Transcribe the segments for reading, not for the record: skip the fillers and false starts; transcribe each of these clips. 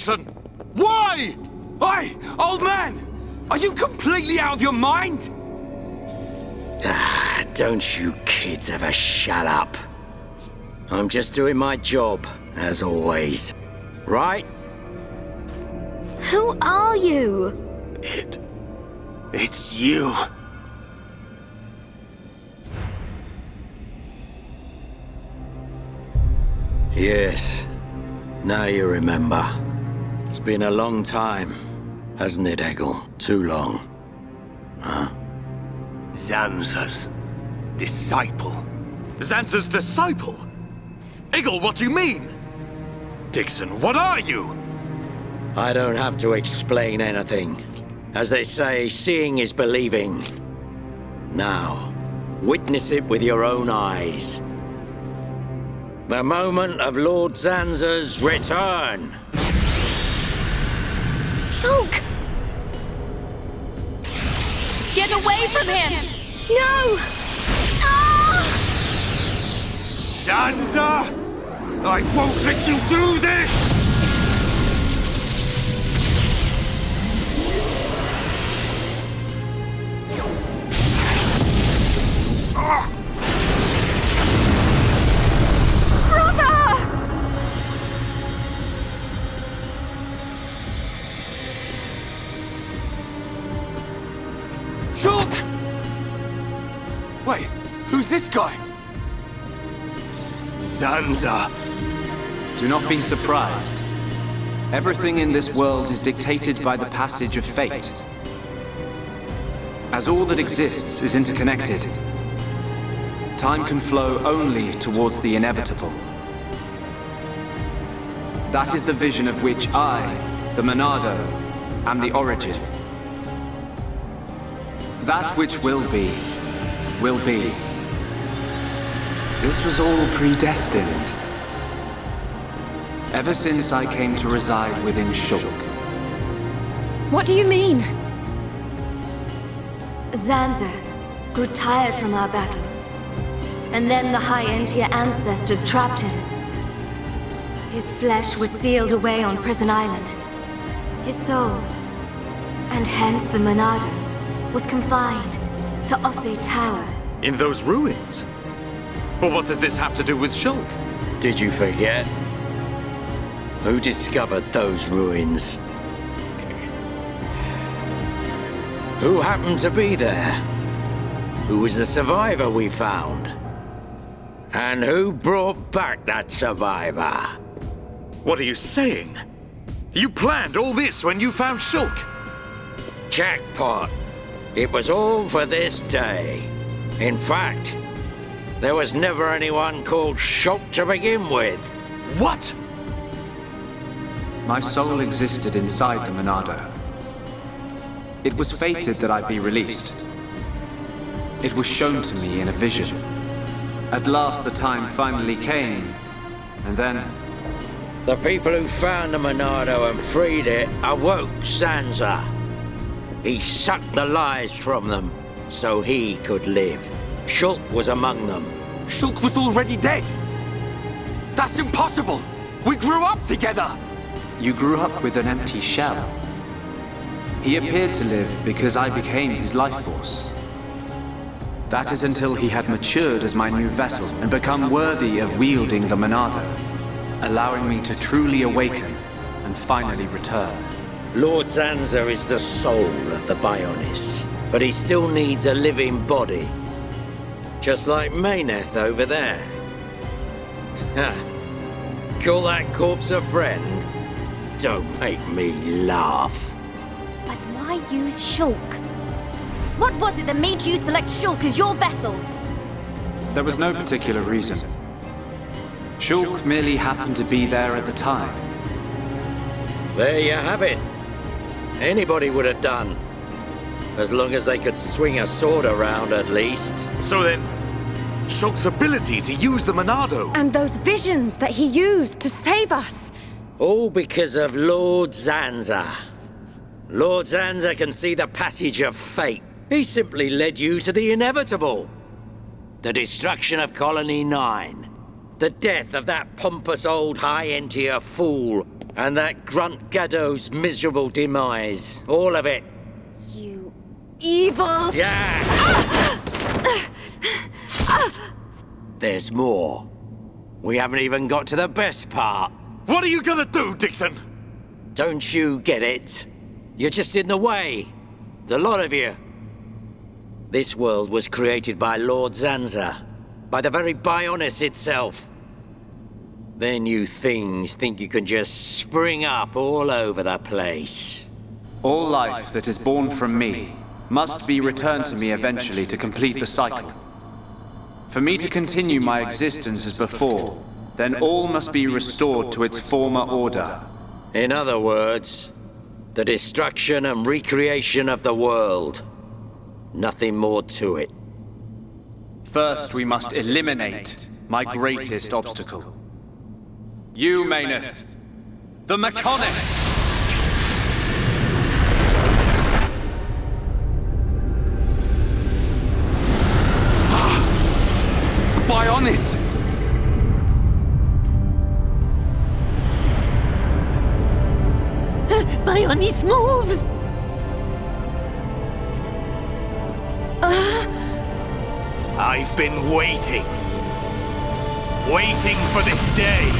Dixon? Why? Oi, old man! Are you completely out of your mind? Don't you kids ever shut up. I'm just doing my job, as always. Right? Who are you? It's you. Yes. Now you remember. It's been a long time, hasn't it, Eggle? Too long. Huh? Zanza's disciple. Zanza's disciple? Eggle, what do you mean? Dixon, what are you? I don't have to explain anything. As they say, seeing is believing. Now, witness it with your own eyes. The moment of Lord Zanza's return. Shulk! Get away from him! No! Ah! Zanza! I won't let you do this! Wait, who's this guy? Zanza. Do not be surprised. Everything in this world is dictated by the passage of fate. As all that exists is interconnected, time can flow only towards the inevitable. That is the vision of which I, the Monado, am the origin. That which will be. This was all predestined. Ever since I came to reside within Shulk. What do you mean? Zanza grew tired from our battle. And then the High Entier ancestors trapped him. His flesh was sealed away on Prison Island. His soul, and hence the Monado, was confined to Osse Tower. In those ruins? But what does this have to do with Shulk? Did you forget? Who discovered those ruins? Who happened to be there? Who was the survivor we found? And who brought back that survivor? What are you saying? You planned all this when you found Shulk? Jackpot. It was all for this day. In fact, there was never anyone called Shulk to begin with. What? My soul existed inside the Monado. It was fated that I be released. It was shown to me in a vision. At last the time finally came, and then... The people who found the Monado and freed it awoke Zanza. He sucked the lives from them, so he could live. Shulk was among them. Shulk was already dead! That's impossible! We grew up together! You grew up with an empty shell. He appeared to live because I became his life force. That is until he had matured as my new vessel and become worthy of wielding the Monado, allowing me to truly awaken and finally return. Lord Zanza is the soul of the Bionis, but he still needs a living body. Just like Mayneth over there. Ha! Call that corpse a friend? Don't make me laugh. But why use Shulk? What was it that made you select Shulk as your vessel? There was no particular reason. Shulk merely happened to be there at the time. There you have it. Anybody would have done. As long as they could swing a sword around, at least. So then, Shulk's ability to use the Monado... And those visions that he used to save us. All because of Lord Zanza. Lord Zanza can see the passage of fate. He simply led you to the inevitable. The destruction of Colony 9. The death of that pompous old High Entier fool. And that grunt Gaddo's miserable demise. All of it. You evil... Yeah! There's more. We haven't even got to the best part. What are you gonna do, Dixon? Don't you get it? You're just in the way. The lot of you. This world was created by Lord Zanza. By the very Bionis itself. Then you things think you can just spring up all over the place. All life that is born from me must be returned to me eventually to complete the cycle. For me to continue my existence as before, then all must be restored to its former order. In other words, the destruction and recreation of the world. Nothing more to it. First, we must eliminate my greatest obstacle. You, Mayneth, the Mechonis! Bionis! Bionis moves! I've been waiting. Waiting for this day.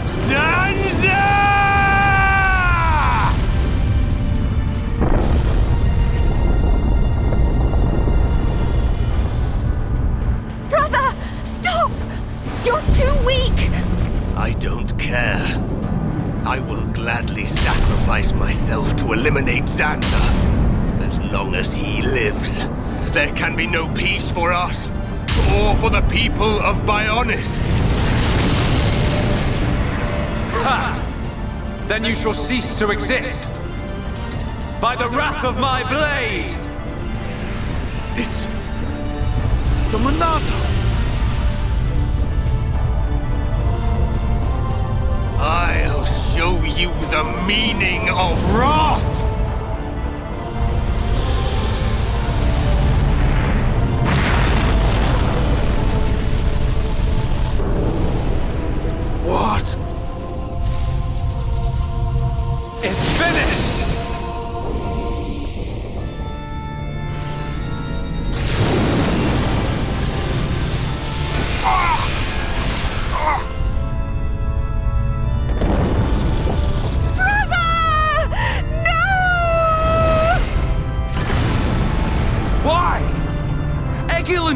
Zanza! Brother! Stop! You're too weak! I don't care. I will gladly sacrifice myself to eliminate Zanza. As long as he lives, there can be no peace for us, or for the people of Bionis. Ha! Then you shall cease to exist! By the wrath of my blade! It's... the Monado! I'll show you the meaning of wrath! What? It's finished!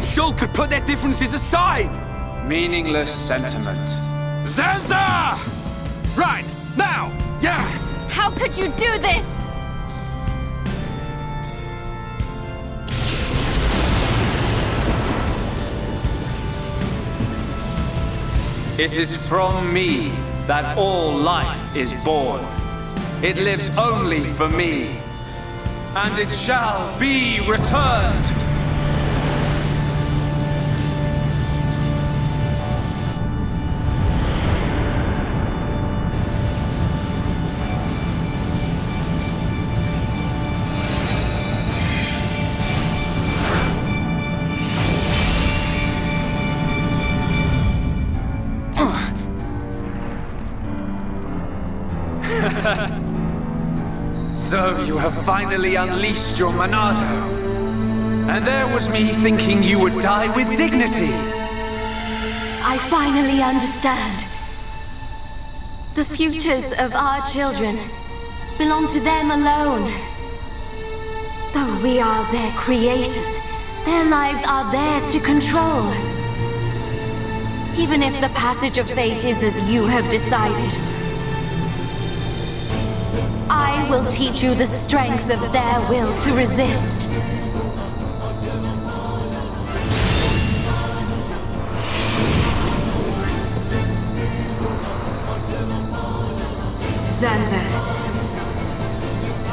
Shul could put their differences aside! Meaningless sentiment. Zanza! Right, now! Yeah! How could you do this? It is from me that all life is born. It lives only for me. And it shall be returned. So you have finally unleashed your Monado. And there was me thinking you would die with dignity. I finally understand. The futures of our children belong to them alone. Though we are their creators, their lives are theirs to control. Even if the passage of fate is as you have decided, I will teach you the strength of their will to resist. Zanza,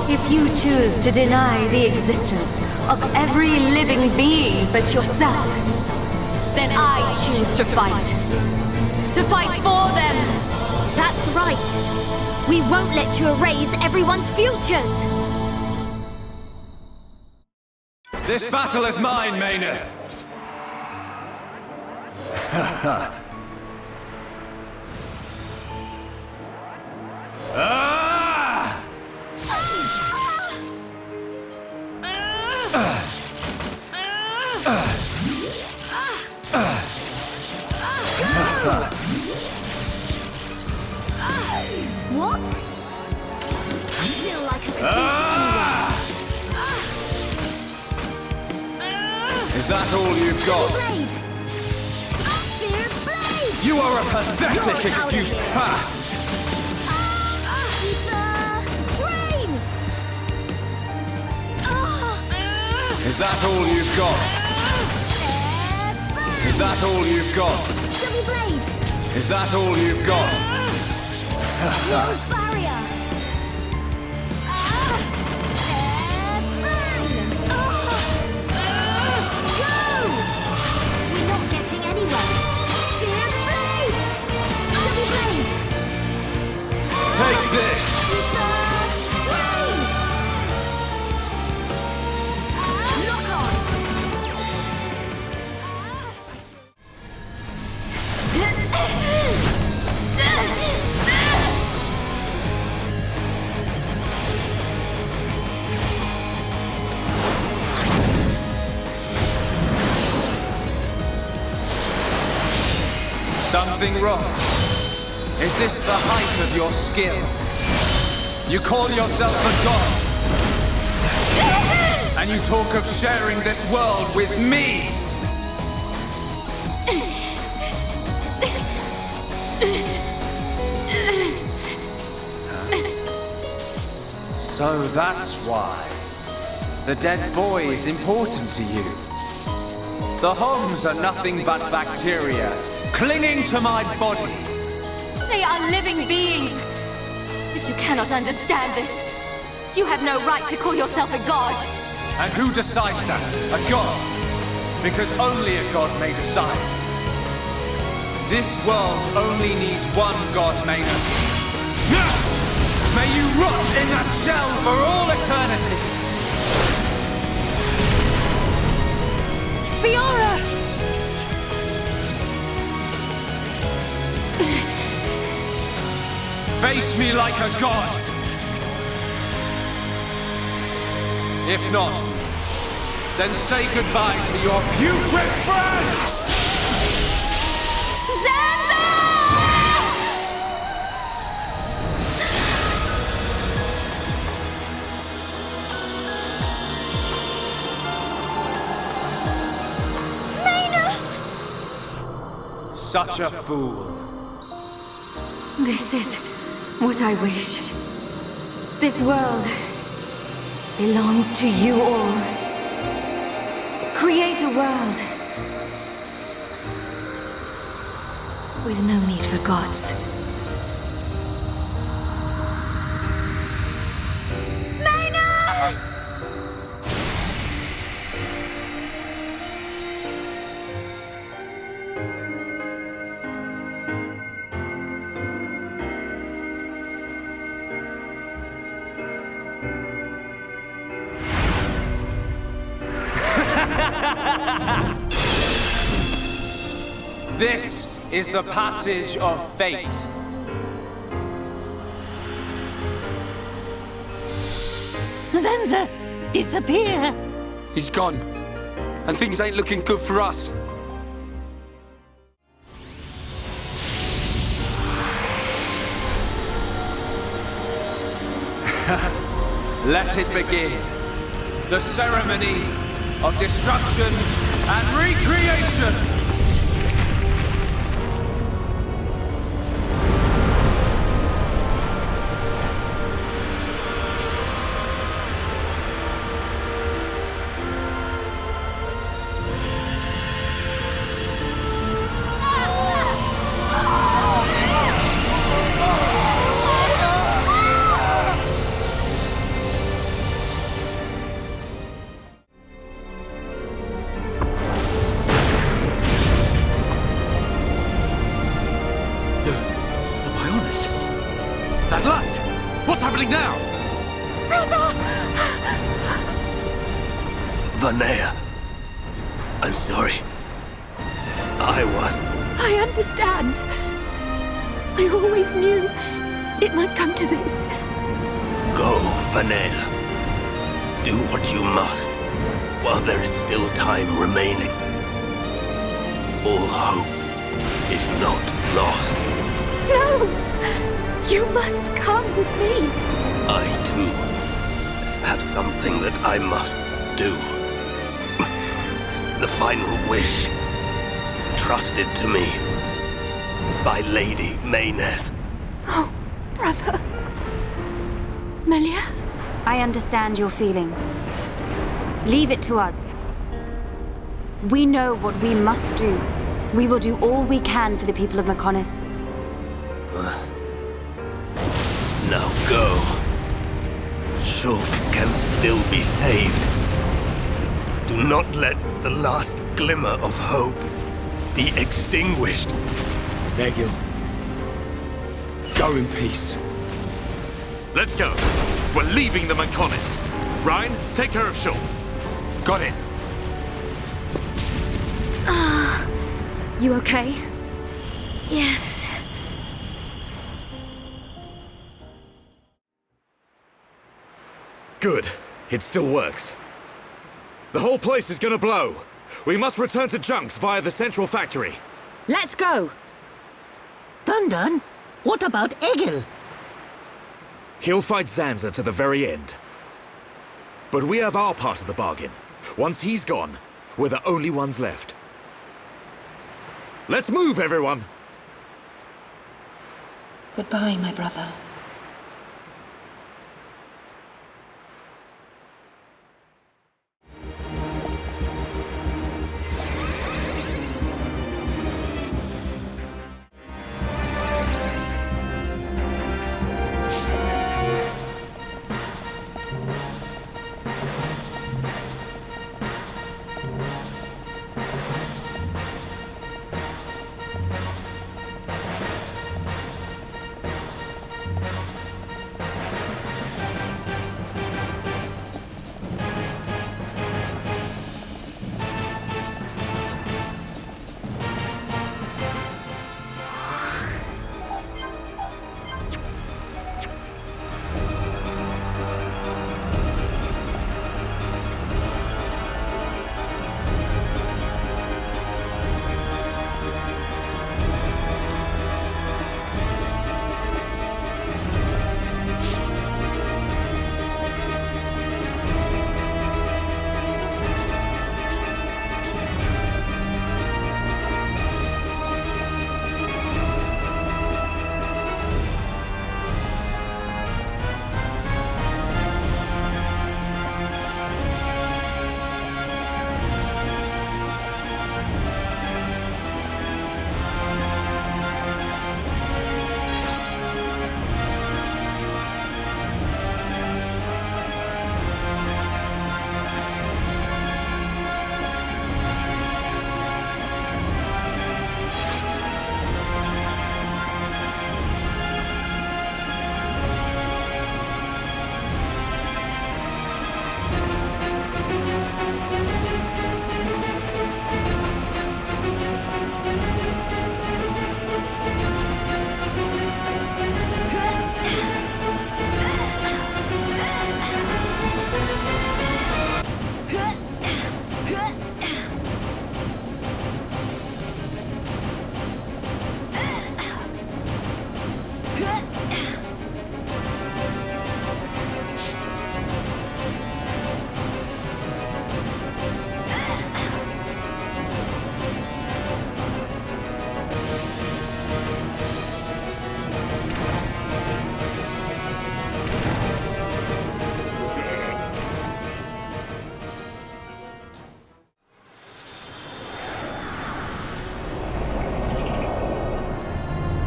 if you choose to deny the existence of every living being but yourself, then I choose to fight. To fight for them! That's right. We won't let you erase everyone's futures! This battle is mine, Mayneth! What? I feel like I could beat anyone. Is that all you've got? Blade! Spear blade! You are a pathetic excuse. Ha! Drain! Is that all you've got? Is that all you've got? Double blade! Is that all you've got? Barrier! Go! We're not getting anywhere. Spear blade! Double blade! Take this! Drain! Lock on! Something wrong? Is this the height of your skill? You call yourself a god? And you talk of sharing this world with me? So that's why. The dead boy is important to you. The Homs are nothing but bacteria, clinging to my body. They are living beings. If you cannot understand this, you have no right to call yourself a god. And who decides that? A god? Because only a god may decide. This world only needs one god, Maynard. May you rot in that shell for all eternity! Fiora! Face me like a god! If not, then say goodbye to your putrid friends! Such a fool. This is what I wish. This world belongs to you all. Create a world with no need for gods. This is the passage of fate. Zanza, disappear! He's gone. And things ain't looking good for us. Let it begin. The ceremony of destruction and recreation. That light! What's happening now? Vanea, I'm sorry. I I understand. I always knew It might come to this. Go, Vanea. Do what you must, while there is still time remaining. All hope is not lost. No! You must come with me. I, too, have something that I must do. The final wish, trusted to me by Lady Mayneth. Oh, brother. Melia? I understand your feelings. Leave it to us. We know what we must do. We will do all we can for the people of Mechonis. Now go. Shulk can still be saved. Do not let the last glimmer of hope be extinguished. Egil. Go in peace. Let's go. We're leaving the Mechonis. Ryan, take care of Shulk. Got it. You okay? Yes. Good. It still works. The whole place is gonna blow. We must return to Junks via the central factory. Let's go! Dun, what about Egil? He'll fight Zanza to the very end. But we have our part of the bargain. Once he's gone, we're the only ones left. Let's move, everyone! Goodbye, my brother.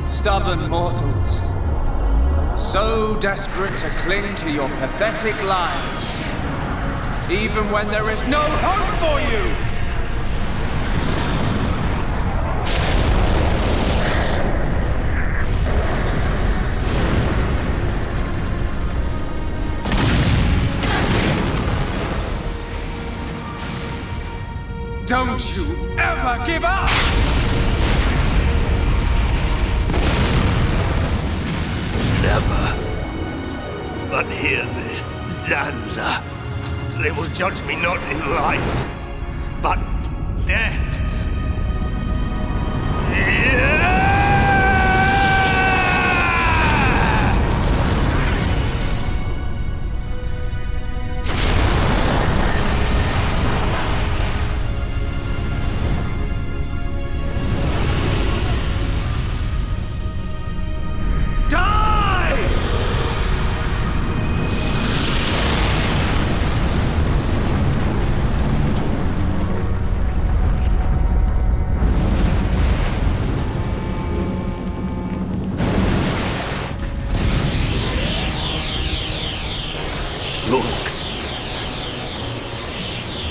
Stubborn mortals, so desperate to cling to your pathetic lives, even when there is no hope for you! Don't you ever give up! Never. But hear this, Zanza. They will judge me not in life, but death.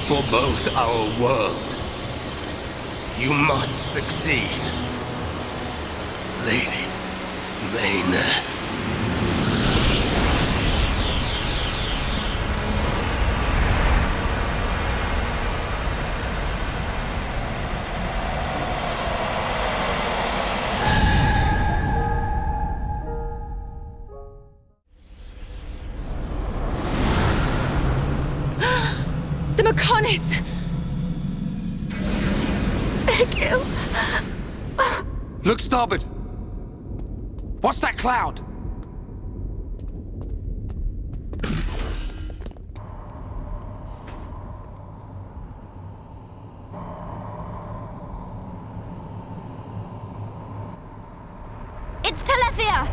For both our worlds, you must succeed, Lady Mayneth. The Mechonis! Egil! Look starboard! What's that cloud? It's Telethia!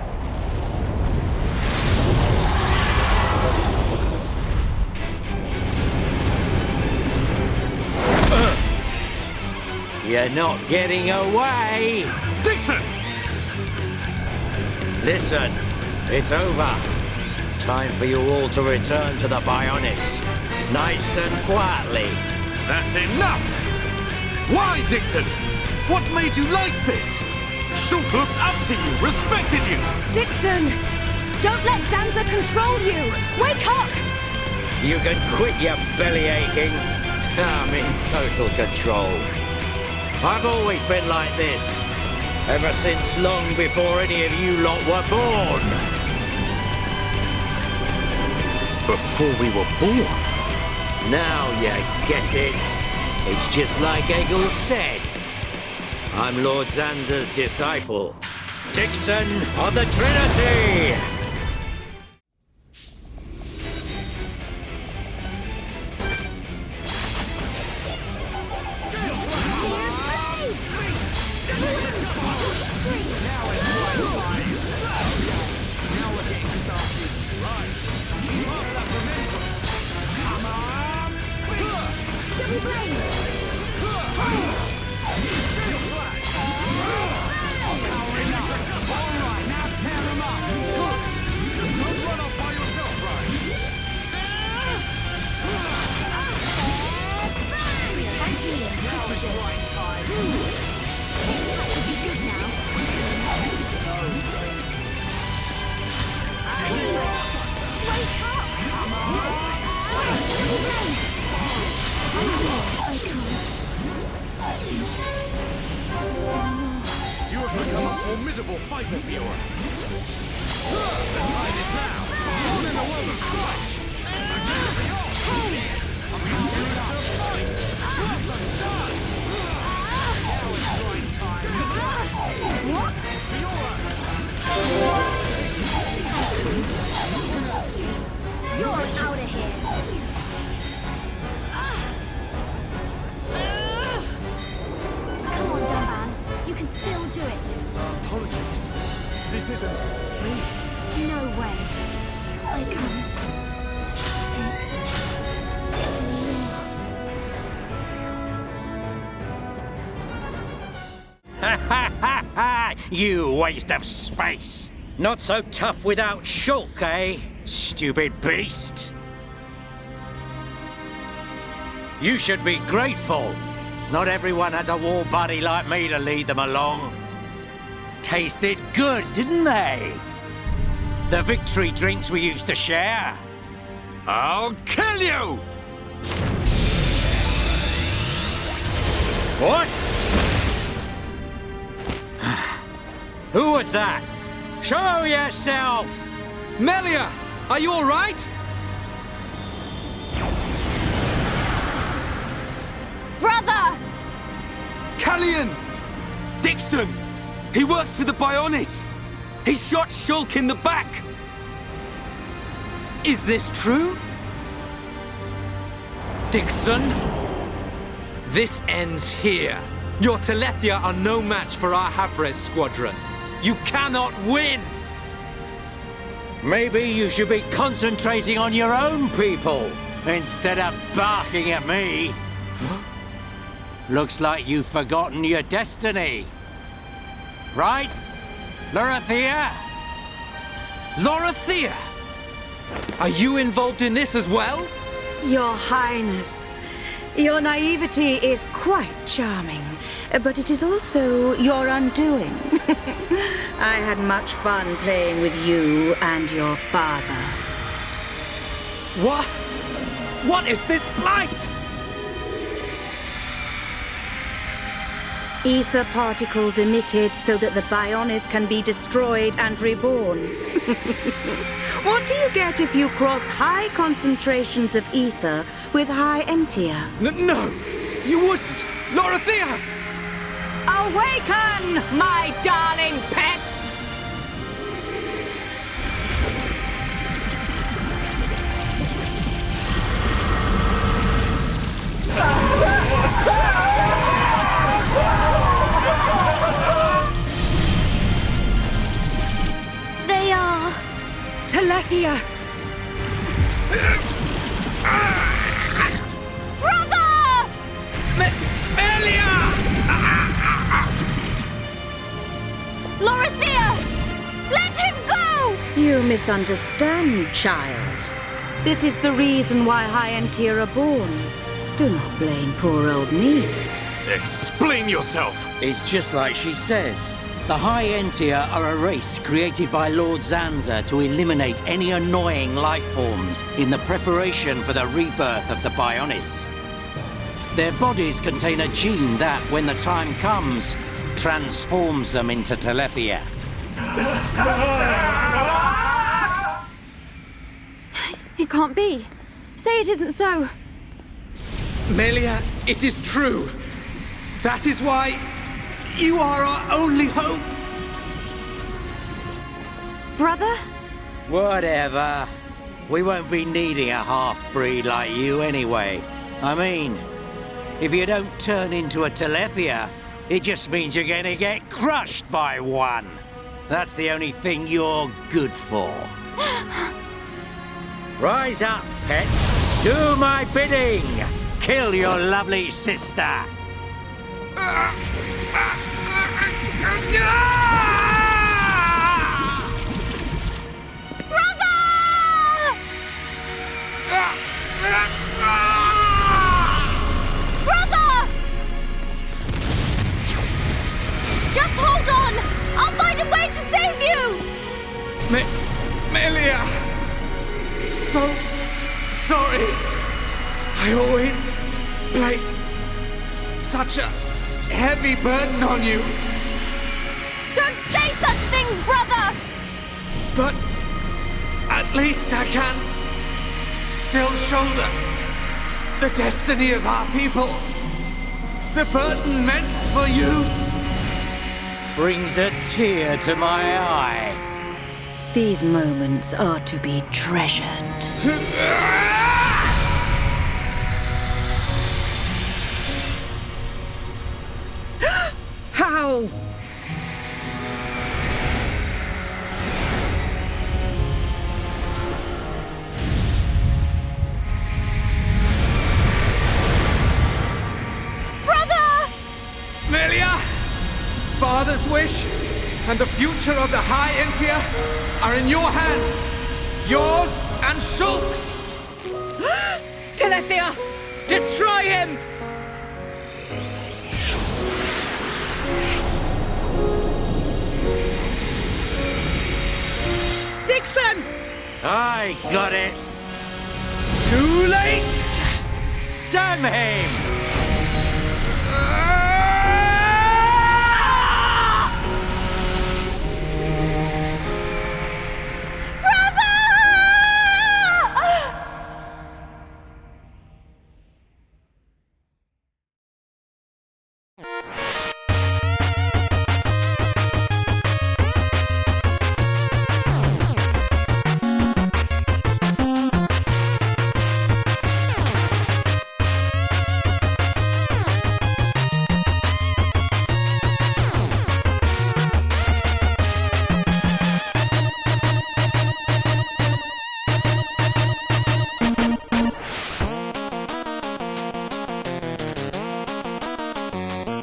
You're not getting away! Dixon! Listen, it's over. Time for you all to return to the Bionis. Nice and quietly. That's enough! Why, Dixon? What made you like this? Shulk looked up to you, respected you! Dixon! Don't let Zanza control you! Wake up! You can quit your belly aching. I'm in total control. I've always been like this, ever since long before any of you lot were born. Before we were born? Now you get it. It's just like Egil said. I'm Lord Zanza's disciple, Dixon of the Trinity! You have become a formidable fighter, Fiora. The time is now. All in the world of strife. What? You're out of here! Come on, Dumban. You can still do it. Apologies. This isn't me. No way. I can't. Ha ha ha ha! You waste of space! Not so tough without Shulk, eh? Stupid beast! You should be grateful. Not everyone has a war buddy like me to lead them along. Tasted good, didn't they? The victory drinks we used to share. I'll kill you! What? Who was that? Show yourself! Melia, are you all right? Brother! Callian! Dixon! He works for the Bionis! He shot Shulk in the back! Is this true? Dixon? This ends here. Your Telethia are no match for our Havres squadron. You cannot win! Maybe you should be concentrating on your own people instead of barking at me. Looks like you've forgotten your destiny. Right, Lorithia? Lorithia! Are you involved in this as well? Your Highness, your naivety is quite charming, but it is also your undoing. I had much fun playing with you and your father. What? What is this light? Ether particles emitted so that the Bionis can be destroyed and reborn. What do you get if you cross high concentrations of ether with high entia? No, you wouldn't! Lorithia! Awaken, my darling pets! They are... Telethia! Brother! Melia! Lorithia! Let him go! You misunderstand, child. This is the reason why high entia are born. Do not blame poor old me. Explain yourself! It's just like she says. The High Entia are a race created by Lord Zanza to eliminate any annoying life forms in the preparation for the rebirth of the Bionis. Their bodies contain a gene that, when the time comes, transforms them into Telethia. It can't be. Say it isn't so. Melia, it is true. That is why you are our only hope. Brother? Whatever. We won't be needing a half-breed like you anyway. I mean, if you don't turn into a Telethia, it just means you're gonna get crushed by one. That's the only thing you're good for. Rise up, pets. Do my bidding. Kill your lovely sister. Just hold on! I'll find a way to save you! Melia! So sorry. I always placed such a heavy burden on you. Don't say such things, brother! But at least I can still shoulder the destiny of our people. The burden meant for you brings a tear to my eye. These moments are to be treasured. How? Brother! Melia! Father's wish and the future of the High Entia are in your hands. Yours and Shulk's. Telethia! Destroy him! Dixon! I got it. Too late! Damn him!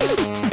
Bye.